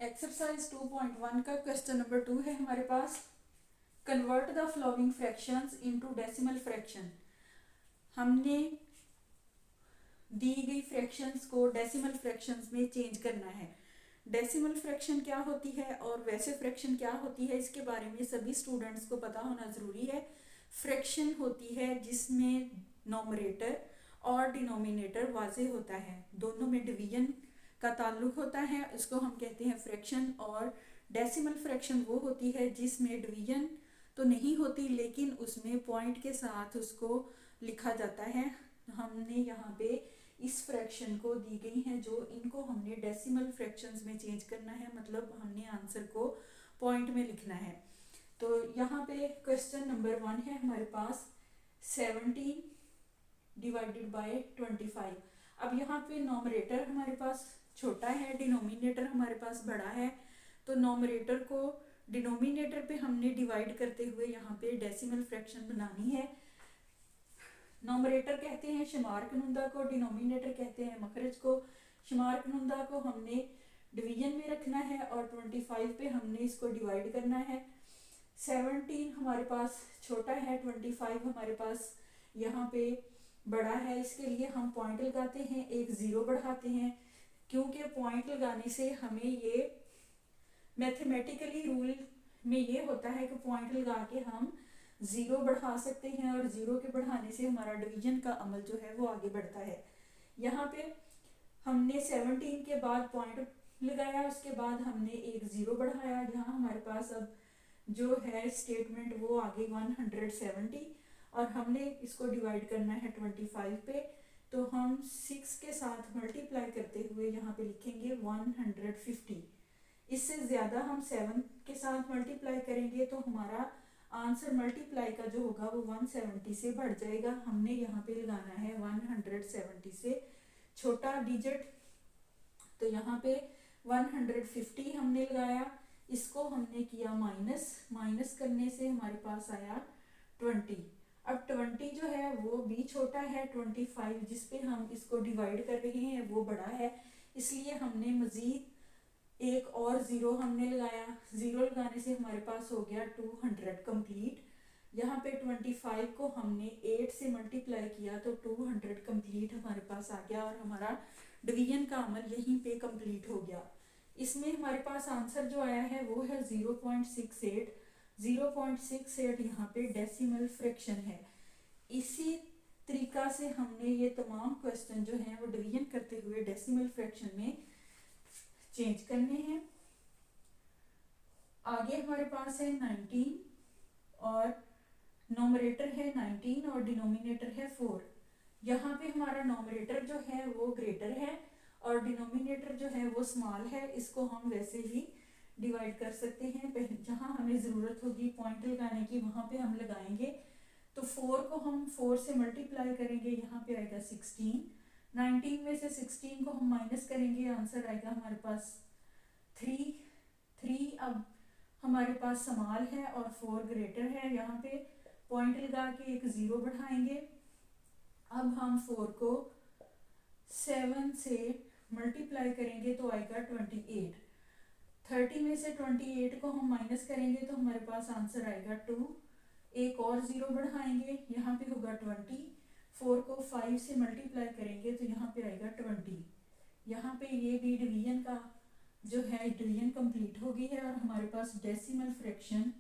Exercise 2.1 का question number 2 है हमारे पास। Convert the following fractions into decimal fraction. हमने दी गई फ्रैक्शंस को डेसिमल फ्रैक्शंस में चेंज करना है। डेसिमल फ्रैक्शन क्या होती है और वैसे फ्रैक्शन क्या होती है, इसके बारे में सभी स्टूडेंट्स को पता होना ज़रूरी है। फ्रैक्शन होती है जिसमें नोमरेटर और डिनोमिनेटर वाजे होता है, दोनों में डिवीजन का ताल्लुक होता है, इसको हम कहते हैं फ्रैक्शन। और डेसिमल फ्रैक्शन वो होती है जिसमें डिवीजन तो नहीं होती लेकिन उसमें पॉइंट के साथ उसको लिखा जाता है। हमने यहाँ पे इस फ्रैक्शन को दी गई हैं जो इनको हमने डेसिमल फ्रैक्शंस में चेंज करना है, मतलब हमने आंसर को पॉइंट में लिखना है। तो यहाँ पे क्वेश्चन नंबर 1 है हमारे पास 17 डिवाइडेड बाय 25। अब यहाँ पे नोमरेटर हमारे पास छोटा है, डिनोमिनेटर हमारे पास बड़ा है, तो नोमरेटर को डिनोमिनेटर पे हमने डिवाइड करते हुए यहाँ पे डेसिमल फ्रैक्शन बनानी है। नोमरेटर कहते हैं शुमार कनुंदा को, डिनोमिनेटर कहते हैं मखरज को। शुमार कनुंदा को हमने डिवीजन में रखना है और 25 पे हमने इसको डिवाइड करना है। 17 हमारे पास छोटा है, 25 हमारे पास यहाँ पे बड़ा है, इसके लिए हम पॉइंट लगाते हैं, एक ज़ीरो बढ़ाते हैं, क्योंकि पॉइंट लगाने से हमें ये मैथमेटिकली रूल में ये होता है कि पॉइंट लगा के हम ज़ीरो बढ़ा सकते हैं और ज़ीरो के बढ़ाने से हमारा डिवीजन का अमल जो है वो आगे बढ़ता है। यहाँ पे हमने 17 के बाद पॉइंट लगाया, उसके बाद हमने एक ज़ीरो बढ़ाया। यहाँ हमारे पास अब जो है स्टेटमेंट वो आगे 170 और हमने इसको डिवाइड करना है 25 पे, तो हम 6 के साथ मल्टीप्लाई करते हुए यहाँ पे लिखेंगे 150। इससे ज़्यादा हम 7 के साथ मल्टीप्लाई करेंगे तो हमारा आंसर मल्टीप्लाई का जो होगा वो 170 से बढ़ जाएगा। हमने यहाँ पे लगाना है 170 से छोटा डिजिट, तो यहाँ पे 150 हमने लगाया, इसको हमने किया माइनस, माइनस करने से हमारे पास आया 20। अब 20 जो है वो भी छोटा है, 25 जिस पे हम इसको डिवाइड कर रहे हैं वो बड़ा है, इसलिए हमने मज़ीद एक और ज़ीरो हमने लगाया। ज़ीरो लगाने से हमारे पास हो गया 200 कंप्लीट। यहाँ पे 25 को हमने 8 से मल्टीप्लाई किया तो 200 कंप्लीट हमारे पास आ गया और हमारा डिवीजन का अमल यहीं पे कंप्लीट हो गया। इसमें हमारे पास आंसर जो आया है वो है 0.68। 0.68 यहाँ पे डेसिमल फ्रैक्शन है। इसी तरीका से हमने ये तमाम क्वेश्चन जो हैं वो डिवीजन करते हुए डेसिमल फ्रैक्शन में चेंज करने हैं। आगे हमारे पास है 19 और नोमरेटर है 19 और डिनोमिनेटर है 4। यहाँ पे हमारा नोमरेटर जो है वो ग्रेटर है और डिनोमिनेटर जो है वो स्मॉल है, इसको हम वैसे ही डिवाइड कर सकते हैं। जहाँ हमें ज़रूरत होगी पॉइंट लगाने की वहाँ पे हम लगाएंगे। तो 4 को हम 4 से मल्टीप्लाई करेंगे, यहाँ पे आएगा 16। 19 में से 16 को हम माइनस करेंगे, आंसर आएगा हमारे पास 3। अब हमारे पास स्मॉल है और 4 ग्रेटर है, यहाँ पे पॉइंट लगा के एक ज़ीरो बढ़ाएंगे। अब हम 4 को 7 से मल्टीप्लाई करेंगे तो आएगा 28। 30 में से 28 को हम माइनस करेंगे तो हमारे पास आंसर आएगा 2। एक और ज़ीरो बढ़ाएंगे, यहाँ पे होगा 20। 4 को 5 से मल्टीप्लाई करेंगे तो यहाँ पे आएगा 20। यहाँ पे ये भी डिवीजन का जो है डिवीजन कंप्लीट हो गई है और हमारे पास डेसिमल फ्रैक्शन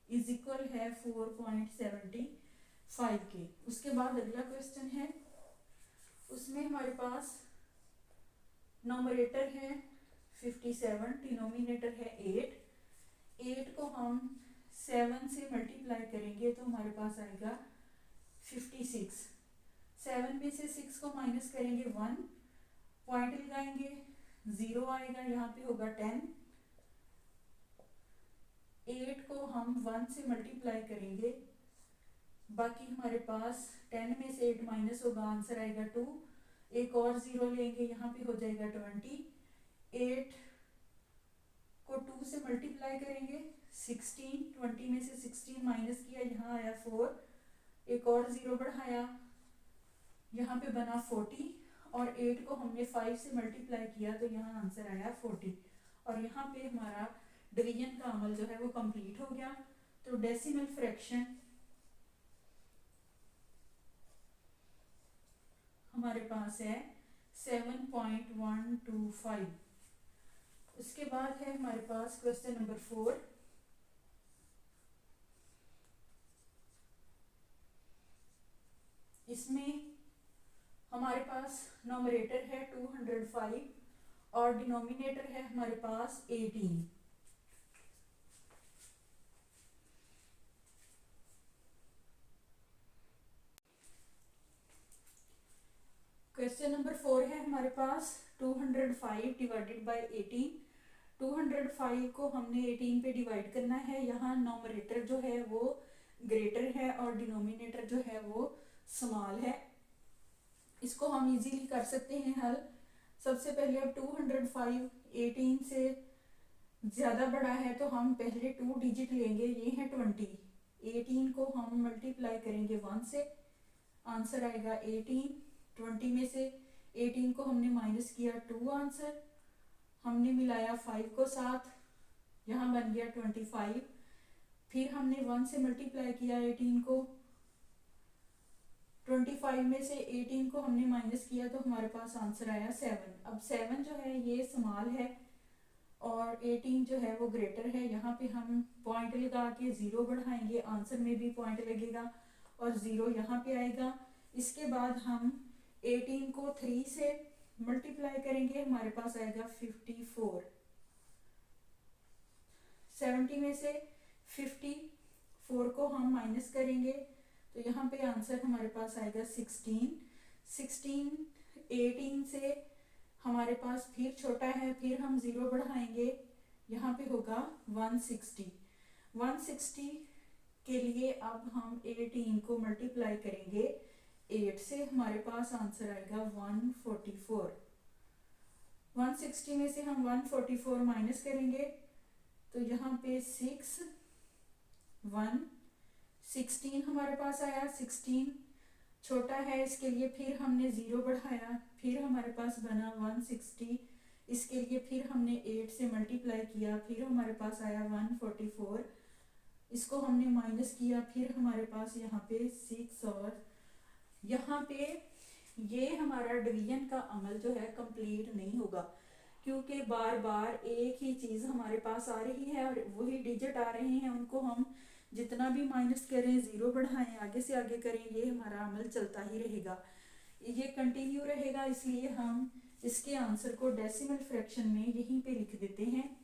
इज इक्वल है 4.75 के। उसके बाद अगला क्वेश्चन है, उसमें हमारे पास नोमरेटर है 57, डिनोमिनेटर है 8 को हम 7 से मल्टीप्लाई करेंगे तो हमारे पास आएगा 56। 7 में से 6 को माइनस करेंगे 1, पॉइंट लगाएंगे, ज़ीरो आएगा, यहाँ पे होगा 10। 8 को हम 1 से मल्टीप्लाई करेंगे, बाकी हमारे पास 10 में से 8 माइनस होगा, आंसर आएगा 2। एक और ज़ीरो लेंगे, यहाँ पे हो जाएगा 20। 8 को 2 से मल्टीप्लाई करेंगे 16। 20 में से 16 माइनस किया, यहाँ आया 4। एक और ज़ीरो बढ़ाया, यहाँ पे बना 40 और 8 को हमने 5 से मल्टीप्लाई किया तो यहाँ आंसर आया 40 और यहाँ पे हमारा डिवीजन का अमल जो है वो कंप्लीट हो गया। तो डेसिमल फ्रैक्शन हमारे पास है 7.125। उसके बाद है हमारे पास क्वेश्चन नंबर 4। इसमें हमारे पास नोमरेटर है 205 और डिनोमिनेटर है हमारे पास 18। क्वेश्चन नंबर 4 है हमारे पास 205 डिवाइडेड बाय 18। 205 को हमने 18 पे डिवाइड करना है। यहाँ नोमरेटर जो है वो ग्रेटर है और डिनोमिनेटर जो है वो स्मॉल है। इसको हम इजीली कर सकते हैं हल। सबसे पहले अब 205 18 से ज़्यादा बड़ा है तो हम पहले 2 डिजिट लेंगे, ये है 20। 18 को हम मल्टीप्लाई करेंगे 1 से, आंसर आएगा 18। 20 में से 18 को हमने माइनस किया 2 आंसर, हमने मिलाया 5 को साथ, यहाँ बन गया 25। फिर हमने 1 से मल्टीप्लाई किया 18 को, 25 में से 18 को हमने माइनस किया तो हमारे पास आंसर आया 7। अब 7 जो है ये स्मॉल है और 18 जो है वो ग्रेटर है। यहाँ पे हम पॉइंट लगा के 0 बढ़ाएंगे, आंसर में भी पॉइंट लगेगा और 0 यहाँ पे आएगा। इसके बाद हम 18 को 3 से मल्टीप्लाई करेंगे, हमारे पास आएगा 54। 70 में से 54 को हम माइनस करेंगे तो यहाँ पे आंसर हमारे पास आएगा 16। 18 से हमारे पास फिर छोटा है, फिर हम 0 बढ़ाएंगे, यहाँ पे होगा 160। 160 के लिए अब हम 18 को मल्टीप्लाई करेंगे 8 से, हमारे पास आंसर आएगा 144। 160 में से हम 144 माइनस करेंगे तो यहाँ पे 6 1 16 हमारे पास आया। 16 छोटा है, इसके लिए फिर हमने 0 बढ़ाया, फिर हमारे पास बना 160। इसके लिए फिर हमने 8 से मल्टीप्लाई किया, फिर हमारे पास आया 144। इसको हमने माइनस किया, फिर हमारे पास यहाँ पे 6 और यहाँ पे ये हमारा डिवीजन का अमल जो है कंप्लीट नहीं होगा क्योंकि बार बार एक ही चीज़ हमारे पास आ रही है और वही डिजिट आ रहे हैं, उनको हम जितना भी माइनस करें, 0 बढ़ाएं, आगे से आगे करें, ये हमारा अमल चलता ही रहेगा, ये कंटिन्यू रहेगा। इसलिए हम इसके आंसर को डेसिमल फ्रैक्शन में यहीं पे लिख देते हैं।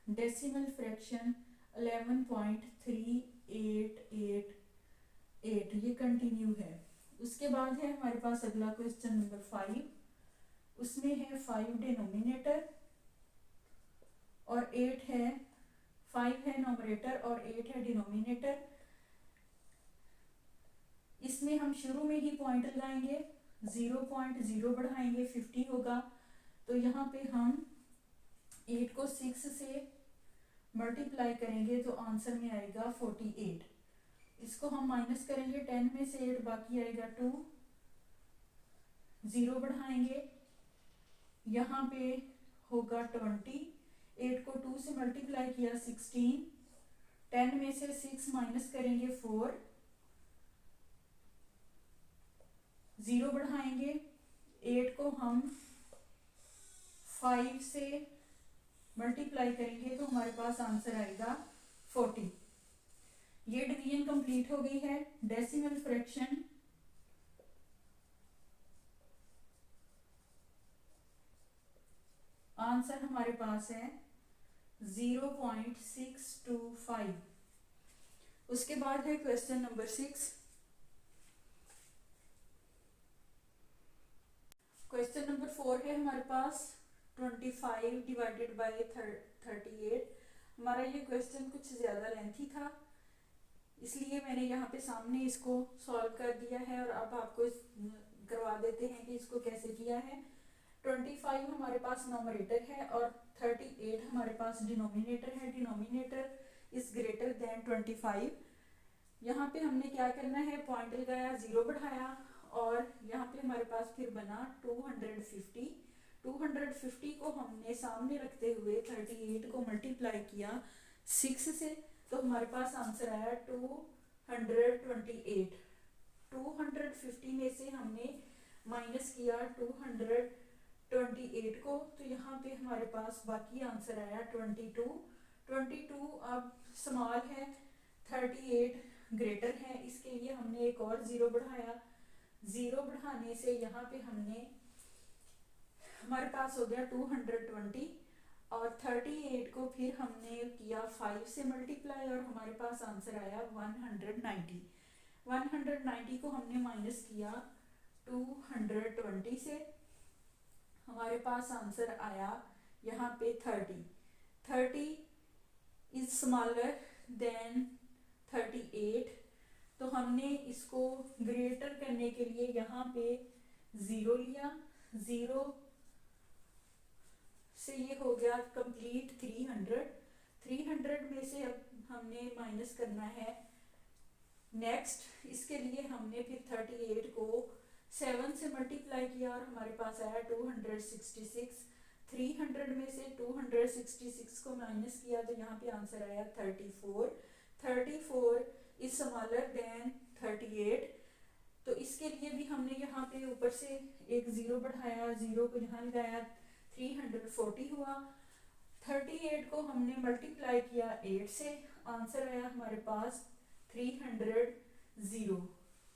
डेसिमल फ्रैक्शन 11.3888, ये कंटिन्यू है। उसके बाद है हमारे पास अगला क्वेश्चन नंबर 5। उसमें है 5 डिनोमिनेटर और 8 है, 5 है नोमरेटर और 8 है डिनोमिनेटर। इसमें हम शुरू में ही पॉइंट लगाएंगे, 0.0 बढ़ाएंगे 50 होगा तो यहाँ पे हम 8 को 6 से मल्टीप्लाई करेंगे तो आंसर में आएगा 48। इसको हम माइनस करेंगे, 10 में से 8 बाकी आएगा 2, 0 बढ़ाएंगे, यहाँ पे होगा 20। 8 को 2 से मल्टीप्लाई किया 16, 10 में से 6 माइनस करेंगे 4, 0 बढ़ाएंगे, 8 को हम 5 से मल्टीप्लाई करेंगे तो हमारे पास आंसर आएगा 40। ये डिवीजन कंप्लीट हो गई है। डेसिमल फ्रैक्शन आंसर हमारे पास है 0.625। उसके बाद है क्वेश्चन नंबर 6। क्वेश्चन नंबर 4 है हमारे पास 25 डिवाइडेड बाय 38। हमारा ये क्वेश्चन कुछ ज़्यादा लेंथी था, इसलिए मैंने यहाँ पे सामने इसको सॉल्व कर दिया है और अब आपको करवा देते हैं कि इसको कैसे किया है। 25 हमारे पास नोमरेटर है और 38 हमारे पास डिनोमिनेटर है। Denominator is greater than 25। यहाँ पे हमने क्या करना है, पॉइंट लगाया, 0 बढ़ाया और यहाँ पे हमारे पास फिर बना 250। 250 को हमने सामने रखते हुए 38 को मल्टीप्लाई किया 6 से, तो हमारे पास आंसर आया 228। 250 में से हमने माइनस किया 228 को, तो यहाँ पे हमारे पास बाकी आंसर आया 22। 22 अब स्मॉल है, 38 ग्रेटर है, इसके लिए हमने एक और 0 बढ़ाया। 0 बढ़ाने से यहाँ पे हमने हमारे पास हो गया 220 और 38 को फिर हमने किया 5 से मल्टीप्लाई और हमारे पास आंसर आया 190। 190 को हमने माइनस किया 220 से, हमारे पास आंसर आया यहाँ पे 30। 30 इज स्मॉलर देन 38, तो हमने इसको ग्रेटर करने के लिए यहाँ पे 0 लिया। 0 से ये हो गया कंप्लीट 300। 300 में से अब हमने माइनस करना है नेक्स्ट, इसके लिए हमने फिर 38 को 7 से मल्टीप्लाई किया और हमारे पास आया 266। 300 में से 266 को माइनस किया तो यहाँ पे आंसर आया 34। 34 इज स्मॉलर देन 38, तो इसके लिए भी हमने यहाँ पे ऊपर से एक 0 बढ़ाया, 0 को यहाँ लगाया, 340 हुआ। 38 को हमने मल्टीप्लाई किया 8 से, आंसर आया हमारे पास 300।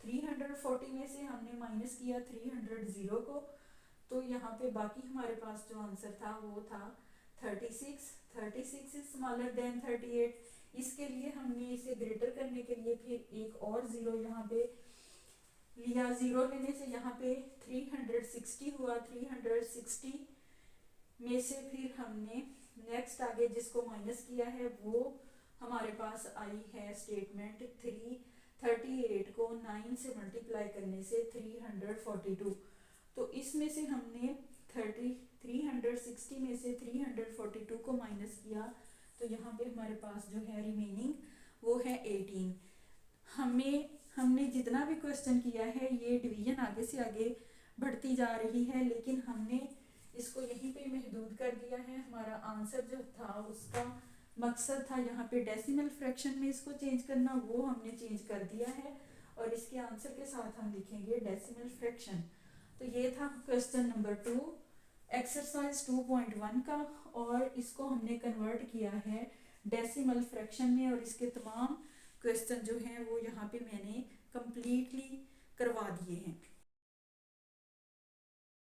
340 में से हमने माइनस किया 300 को, तो यहाँ पे बाकी हमारे पास जो आंसर था वो था 36। 36 इज स्मॉलर देन 38, इसके लिए हमने इसे ग्रेटर करने के लिए फिर एक और 0 यहाँ पे लिया। 0 लेने से यहाँ पे 360 हुआ। 360 में से फिर हमने नेक्स्ट आगे जिसको माइनस किया है वो हमारे पास आई है स्टेटमेंट 338 को 9 से मल्टीप्लाई करने से 342, तो इसमें से हमने 360 में से 342 को माइनस किया, तो यहाँ पे हमारे पास जो है रिमेनिंग वो है 18। हमने जितना भी क्वेश्चन किया है ये डिवीजन आगे से आगे बढ़ती जा रही है, लेकिन हमने इसको यहीं पे महदूद कर दिया है। हमारा आंसर जो था उसका मकसद था यहाँ पे डेसिमल फ्रैक्शन में इसको चेंज करना, वो हमने चेंज कर दिया है और इसके आंसर के साथ हम लिखेंगे डेसिमल फ्रैक्शन। तो ये था क्वेश्चन नंबर 2 एक्सरसाइज 2.1 का, और इसको हमने कन्वर्ट किया है डेसिमल फ्रैक्शन में, और इसके तमाम क्वेश्चन जो हैं वो यहाँ पे मैंने कंप्लीटली करवा दिए हैं।